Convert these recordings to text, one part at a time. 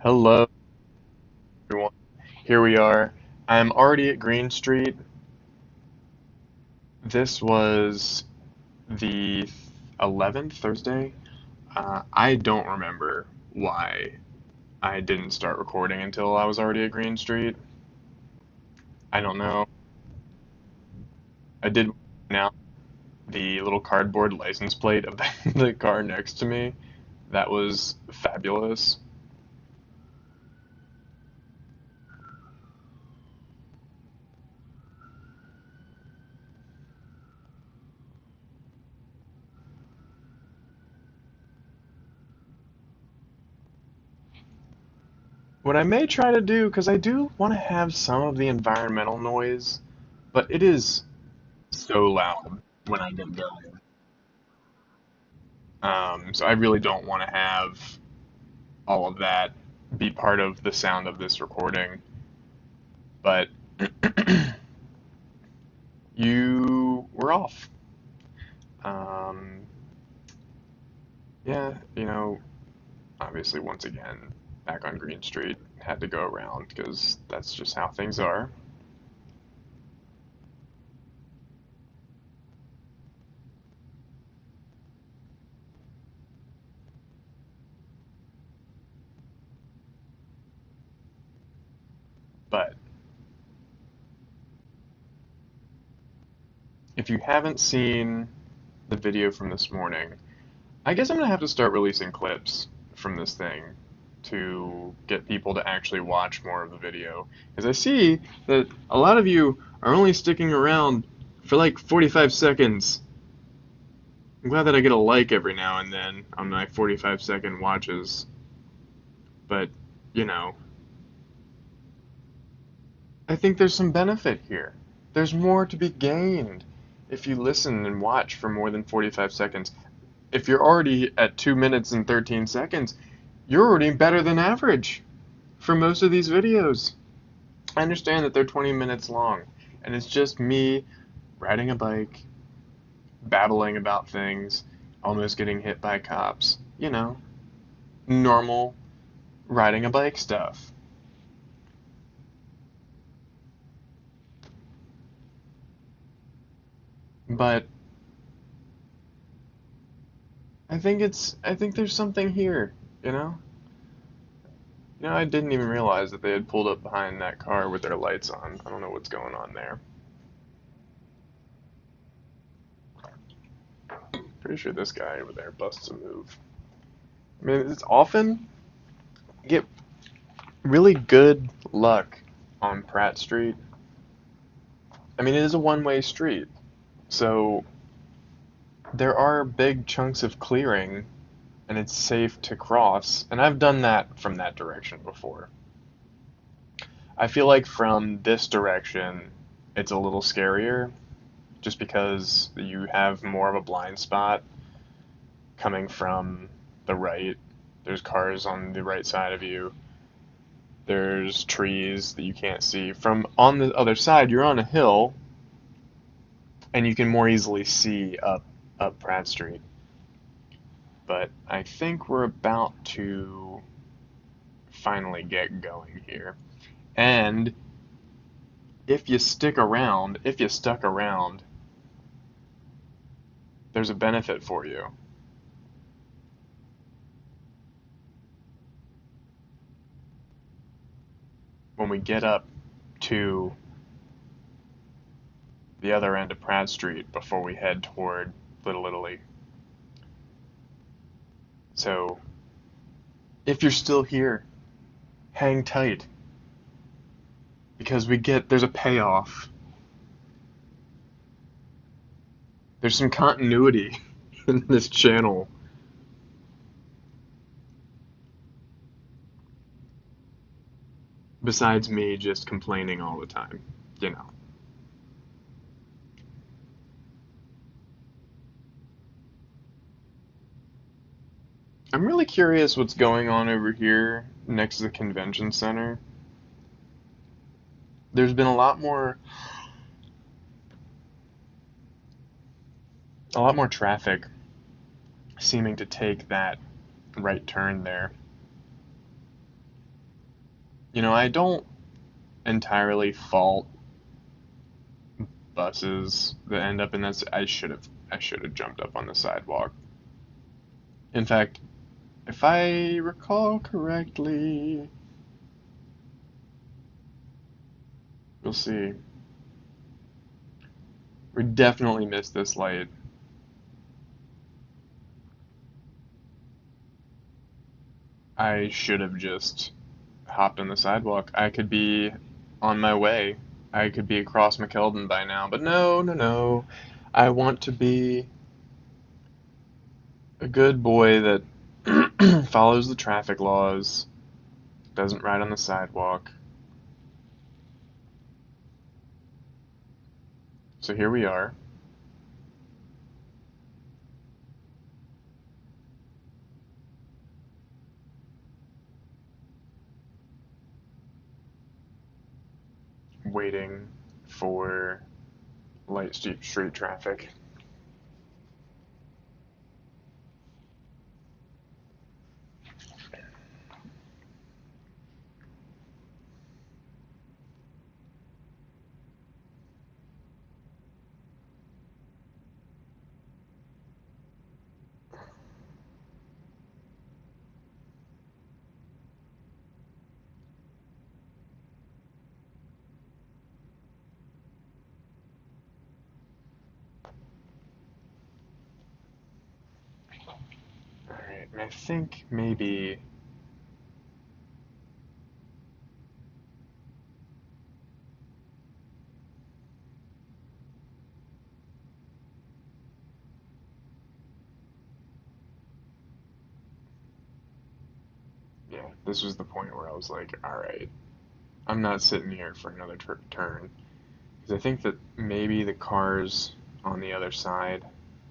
Hello, everyone. Here we are. I'm already at Green Street. This was the 11th, Thursday. I don't remember why I didn't start recording until I was already at Green Street. I don't know. I did now the little cardboard license plate of the car next to me. That was fabulous. What I may try to do, because I do want to have some of the environmental noise, but it is so loud when I get going. So I really don't want to have all of that be part of the sound of this recording. But you were off. Um, yeah, obviously, once again, back on Green Street, had to go around because that's just how things are. But if you haven't seen the video from this morning, I guess I'm gonna have to start releasing clips from this thing to get people to actually watch more of the video. Because I see that a lot of you are only sticking around for like 45 seconds. I'm glad that I get a like every now and then on my 45-second watches. But, you know, I think there's some benefit here. There's more to be gained if you listen and watch for more than 45 seconds. If you're already at 2 minutes and 13 seconds, you're already better than average for most of these videos. I understand that they're 20 minutes long, and it's just me riding a bike, babbling about things, almost getting hit by cops. Normal riding a bike stuff. But I think there's something here, you know? I didn't even realize that they had pulled up behind that car with their lights on. I don't know what's going on there. Pretty sure this guy over there busts a move. I mean, it's often you get really good luck on Pratt Street. I mean, it is a one-way street, so there are big chunks of clearing, and it's safe to cross. And I've done that from that direction before. I feel like from this direction, it's a little scarier, just because you have more of a blind spot coming from the right. There's cars on the right side of you. There's trees that you can't see. From on the other side, you're on a hill, and you can more easily see up Pratt Street. But I think we're about to finally get going here. And if you stuck around, there's a benefit for you. When we get up to the other end of Pratt Street before we head toward Little Italy. So, if you're still here, hang tight because there's a payoff. There's some continuity in this channel. Besides me just complaining all the time, you know. I'm really curious what's going on over here next to the convention center. There's been a lot more traffic seeming to take that right turn there. I don't entirely fault buses that end up in this. I should have jumped up on the sidewalk. In fact, if I recall correctly, we'll see. We definitely missed this light. I should have just hopped on the sidewalk. I could be on my way. I could be across McKeldin by now, but no, no, no. I want to be a good boy that follows the traffic laws, doesn't ride on the sidewalk. So here we are. Waiting for light street traffic. Alright, and I think maybe. Yeah, this was the point where I was like, alright, I'm not sitting here for another turn. Because I think that maybe the cars on the other side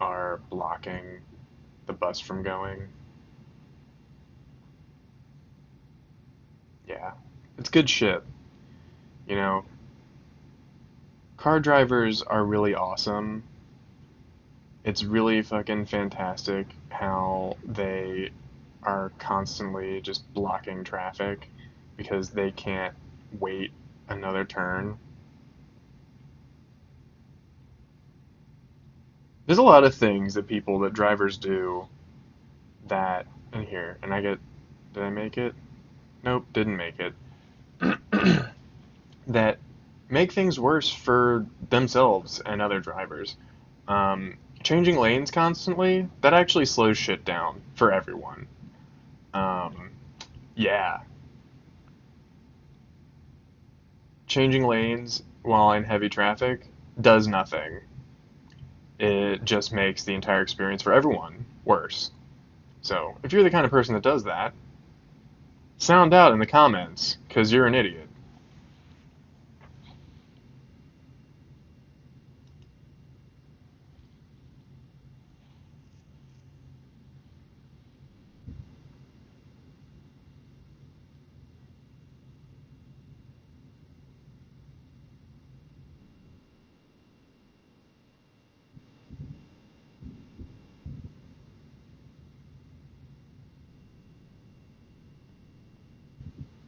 are blocking the bus from going. Yeah, it's good shit. You know, car drivers are really awesome. It's really fucking fantastic how they are constantly just blocking traffic because they can't wait another turn. There's a lot of things that drivers do that, in here, and did I make it? Nope, didn't make it. That make things worse for themselves and other drivers. Changing lanes constantly, that actually slows shit down for everyone. Um, yeah, changing lanes while in heavy traffic does nothing. It just makes the entire experience for everyone worse. So, if you're the kind of person that does that, sound out in the comments, because you're an idiot.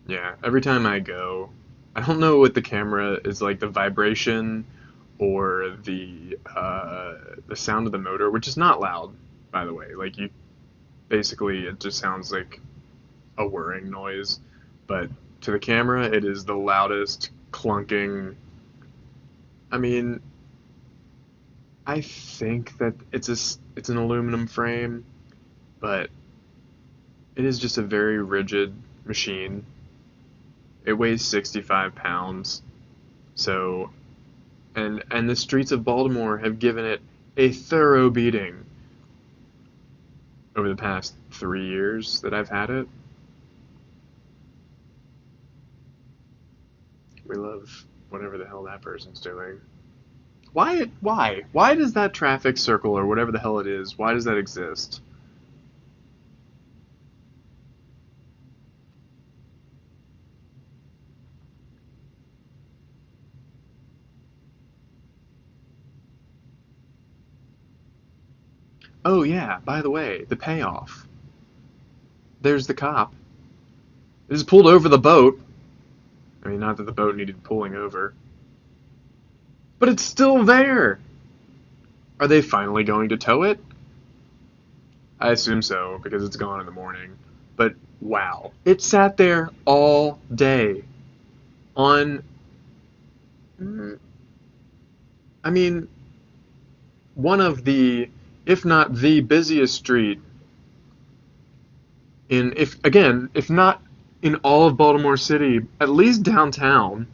Yeah, every time I go, I don't know what the camera is like, the vibration or the sound of the motor, which is not loud, by the way. Like you basically it just sounds like a whirring noise, but to the camera it is the loudest clunking. I mean, I think that it's an aluminum frame, but it is just a very rigid machine. It weighs 65 pounds. So, and the streets of Baltimore have given it a thorough beating over the past 3 years that I've had it. We love whatever the hell that person's doing. Why does that traffic circle or whatever the hell it is? Why does that exist? Oh yeah, by the way, the payoff. There's the cop. He just pulled over the boat. I mean, not that the boat needed pulling over, but it's still there. Are they finally going to tow it? I assume so, because it's gone in the morning. But wow, it sat there all day on, mm, I mean, one of the, if not the busiest street in, if again, if not in all of Baltimore City, at least downtown,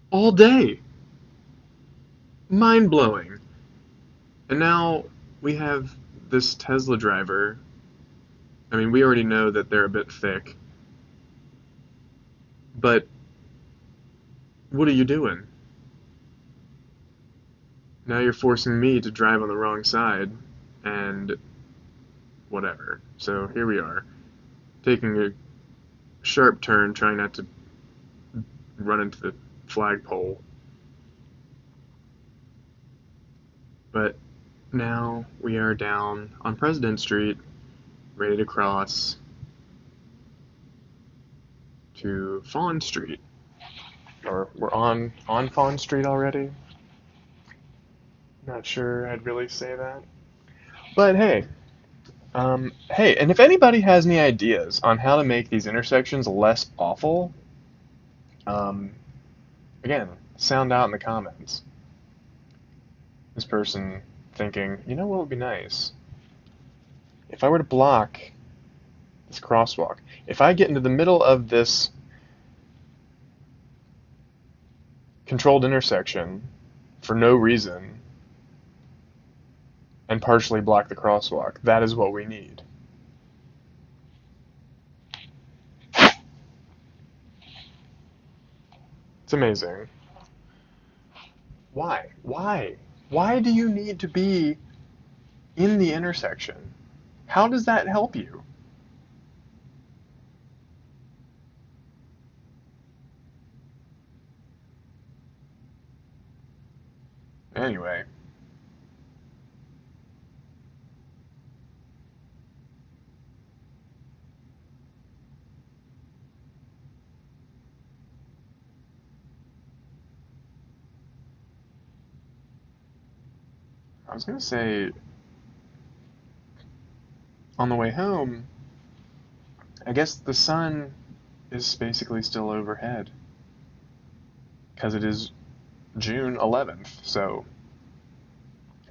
all day. Mind blowing. And now we have this Tesla driver. I mean, we already know that they're a bit thick, but what are you doing? Now you're forcing me to drive on the wrong side, and whatever. So here we are, taking a sharp turn, trying not to run into the flagpole. But now we are down on President Street, ready to cross to Fawn Street. Or we're on Fawn Street already. Not sure I'd really say that. But hey, hey, and if anybody has any ideas on how to make these intersections less awful, um, again, sound out in the comments. This person thinking, you know what would be nice? If I were to block this crosswalk, if I get into the middle of this controlled intersection for no reason and partially block the crosswalk, that is what we need. It's amazing. Why? Why? Why do you need to be in the intersection? How does that help you? Anyway, I was gonna say on the way home, I guess the sun is basically still overhead because it is June 11th, so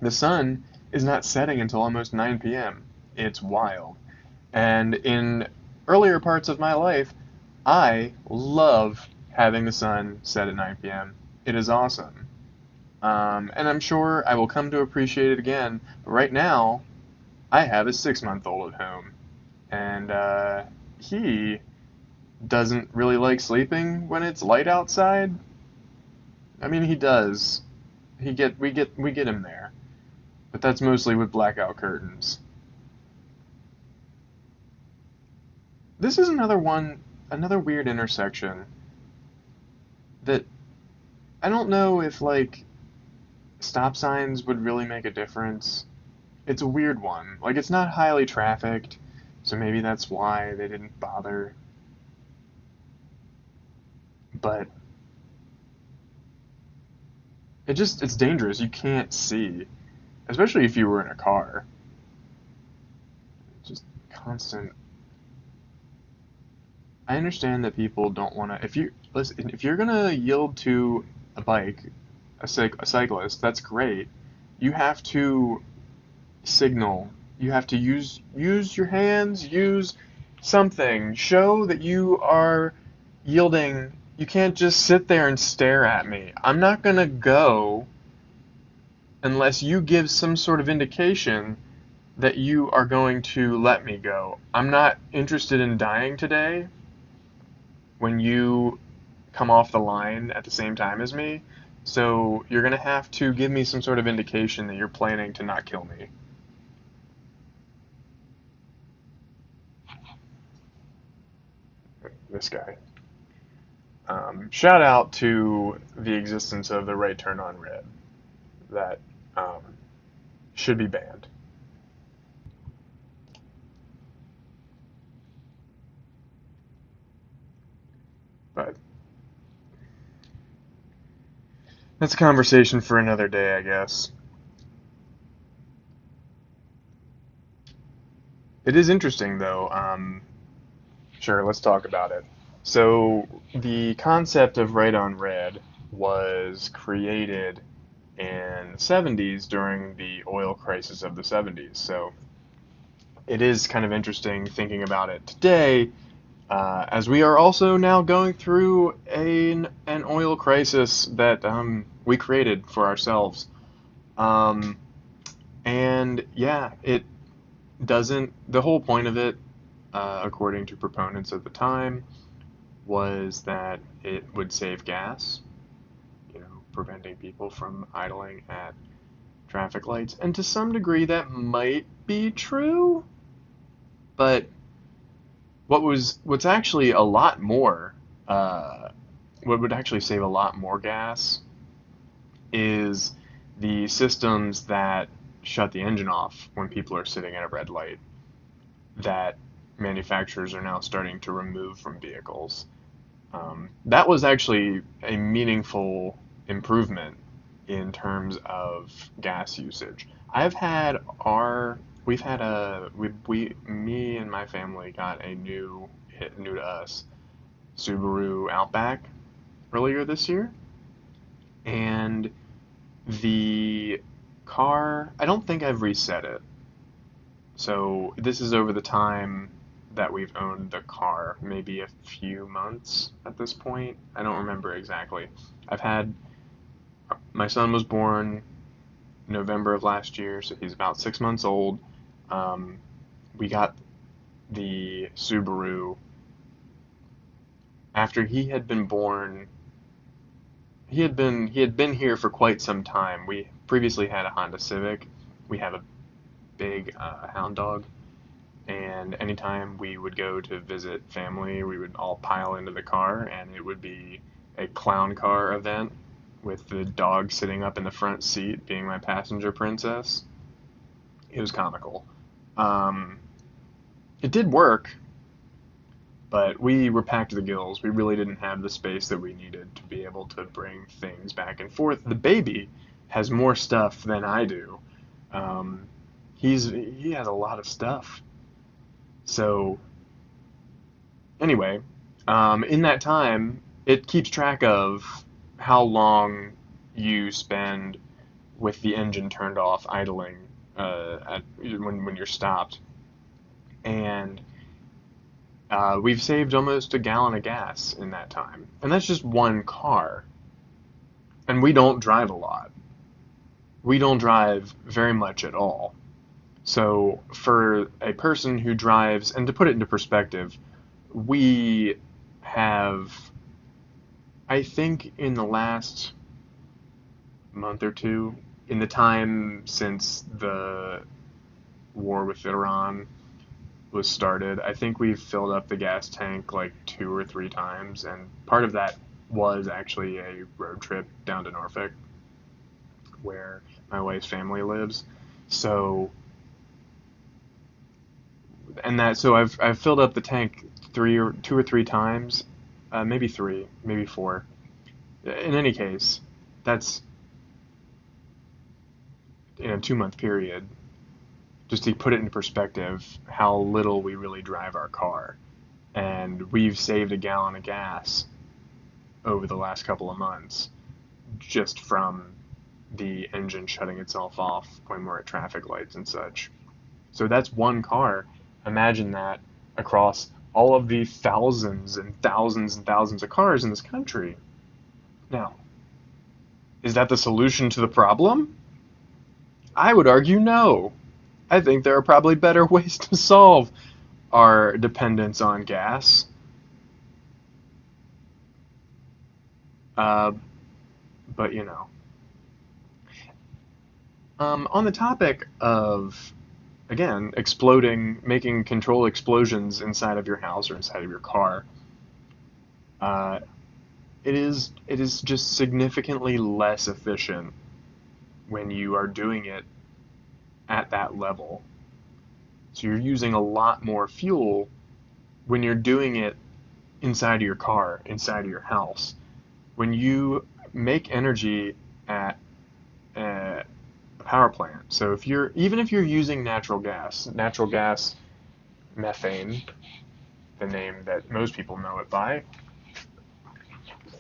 the sun is not setting until almost 9 p.m. It's wild. And in earlier parts of my life, I love having the sun set at 9 p.m. It is awesome. And I'm sure I will come to appreciate it again. But right now, I have a 6-month-old at home. And he doesn't really like sleeping when it's light outside. I mean, he does. We get him there. But that's mostly with blackout curtains. This is another weird intersection that I don't know if like stop signs would really make a difference. It's a weird one. Like it's not highly trafficked, so maybe that's why they didn't bother. But it's dangerous. You can't see, especially if you were in a car. Just constant. I understand that people don't want to. If you listen, if you're gonna yield to a bike, a cyclist, that's great. You have to signal. You have to use your hands, use something. Show that you are yielding. You can't just sit there and stare at me. I'm not gonna go unless you give some sort of indication that you are going to let me go. I'm not interested in dying today when you come off the line at the same time as me. So you're gonna have to give me some sort of indication that you're planning to not kill me. This guy. Shout out to the existence of the right turn on red. That um, should be banned. That's a conversation for another day, I guess. It is interesting, though. Sure, let's talk about it. So, the concept of Right on Red was created in the 70s during the oil crisis of the 70s. So, it is kind of interesting thinking about it today, as we are also now going through an oil crisis that we created for ourselves. Um, and yeah, it doesn't, the whole point of it, according to proponents at the time, was that it would save gas, preventing people from idling at traffic lights. And to some degree, that might be true, but what's actually a lot more, uh, what would actually save a lot more gas is the systems that shut the engine off when people are sitting at a red light that manufacturers are now starting to remove from vehicles. That was actually a meaningful improvement in terms of gas usage. I've had our we've had a we me and my family got a new to us Subaru Outback earlier this year, and the car, I don't think I've reset it. So this is over the time that we've owned the car, maybe a few months at this point. I don't remember exactly. I've had My son was born November of last year, so he's about 6 months old. Um, we got the Subaru after he had been born. He had been here for quite some time. We previously had a Honda Civic. We have a big hound dog, and anytime we would go to visit family, we would all pile into the car, and it would be a clown car event with the dog sitting up in the front seat being my passenger princess. It was comical. Um, it did work, but we were packed to the gills. We really didn't have the space that we needed to be able to bring things back and forth. The baby has more stuff than I do. Um, he has a lot of stuff. So anyway, in that time, it keeps track of how long you spend with the engine turned off, idling when you're stopped, and we've saved almost a gallon of gas in that time, and that's just one car. And we don't drive a lot. We don't drive very much at all. So for a person who drives, and to put it into perspective, we have, I think, in the last month or two, in the time since the war with Iran was started, I think we've filled up the gas tank like 2 or 3 times, and part of that was actually a road trip down to Norfolk, where my wife's family lives. So, I've filled up the tank 2 or 3 times, maybe three, maybe four. In any case, that's in a 2 month period. Just to put it into perspective, how little we really drive our car, and we've saved a gallon of gas over the last couple of months just from the engine shutting itself off when we're at traffic lights and such. So that's one car. Imagine that across all of the thousands and thousands and thousands of cars in this country. Now, is that the solution to the problem? I would argue no. I think there are probably better ways to solve our dependence on gas. Uh, but on the topic of, again, exploding, making control explosions inside of your house or inside of your car, uh, it is just significantly less efficient when you are doing it at that level. So you're using a lot more fuel when you're doing it inside of your car, inside of your house. When you make energy at a power plant. So even if you're using natural gas methane, the name that most people know it by,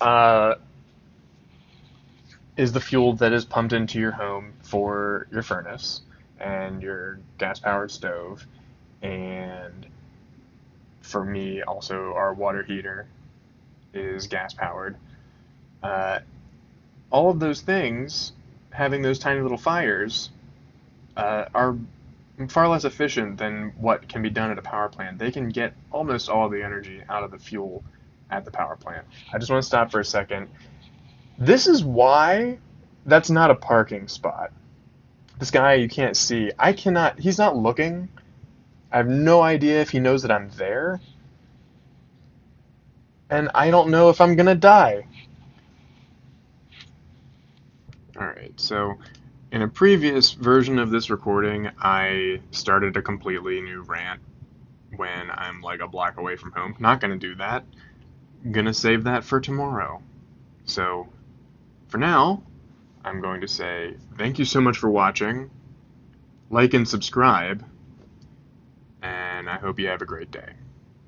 uh, is the fuel that is pumped into your home for your furnace and your gas-powered stove, and for me, also our water heater is gas-powered. Uh, all of those things, having those tiny little fires, are far less efficient than what can be done at a power plant. They can get almost all the energy out of the fuel at the power plant. I just want to stop for a second. This is why that's not a parking spot. This guy you can't see. He's not looking. I have no idea if he knows that I'm there. And I don't know if I'm gonna die. Alright, so in a previous version of this recording, I started a completely new rant when I'm like a block away from home. Not gonna do that. Gonna save that for tomorrow. So, for now, I'm going to say thank you so much for watching, like and subscribe, and I hope you have a great day.